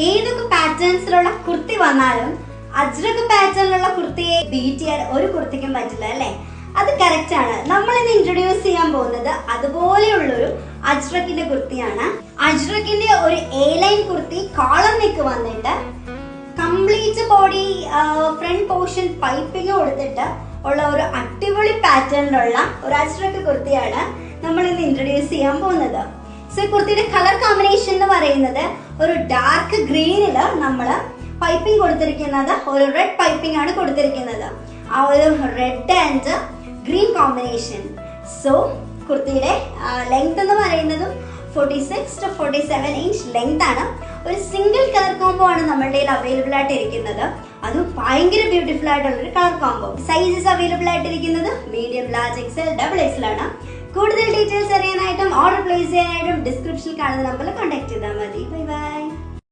ഏതൊക്കെ പാറ്റേൺസിലുള്ള കുർത്തി വന്നാലും അജ്രക് പാറ്റേണിലുള്ള കുർത്തിയെ ബീറ്റ് ചെയ്യാൻ ഒരു കുർത്തിക്കും പറ്റില്ല അല്ലേ? അത് കറക്റ്റ് ആണ്. നമ്മൾ ഇന്ന് ഇൻട്രൊഡ്യൂസ് ചെയ്യാൻ പോകുന്നത് അതുപോലെയുള്ളൊരു അജ്രക്കിന്റെ കുർത്തിയാണ്. അജ്രക്കിന്റെ ഒരു A line kurti, collar neck വന്നിട്ട് complete body front portion piping കൊടുത്തിട്ട് ഉള്ള ഒരു അടിപൊളി പാറ്റേണിലുള്ള ഒരു അജ്രക്ക് കുർത്തിയാണ് നമ്മൾ ഇന്ന് ഇൻട്രൊഡ്യൂസ് ചെയ്യാൻ പോകുന്നത്. സോ കുർത്തിയുടെ കളർ കോമ്പിനേഷൻ എന്ന് പറയുന്നത് ഒരു ഡാർക്ക് ഗ്രീനില് നമ്മൾ പൈപ്പിംഗ് കൊടുത്തിരിക്കുന്നത് ഒരു റെഡ് പൈപ്പിംഗ് ആണ് കൊടുത്തിരിക്കുന്നത്. ആ ഒരു red and green combination. So കുർത്തിയുടെ ലെങ്ത് എന്ന് പറയുന്നതും 46 to 47 ഇഞ്ച് ലെങ്ത് ആണ്. ഒരു സിംഗിൾ കളർ കോംബോ ആണ് നമ്മുടെ അവൈലബിൾ ആയിട്ട് ഇരിക്കുന്നത്. അത് ഭയങ്കര ബ്യൂട്ടിഫുൾ ആയിട്ടുള്ള ഒരു കളർ കോംബോ. സൈസസ് അവൈലബിൾ ആയിട്ടിരിക്കുന്നത് medium, large, XL, double XL ആണ്. കൂടുതൽ ഡീറ്റെയിൽസ് അറിയാനായിട്ടും ഓർഡർ പ്ലേസ് ചെയ്യാനായിട്ടും ഡിസ്ക്രിപ്ഷനിൽ കാണുന്ന നമ്പറിൽ കോൺടാക്ട് ചെയ്താൽ മതി. Bye bye.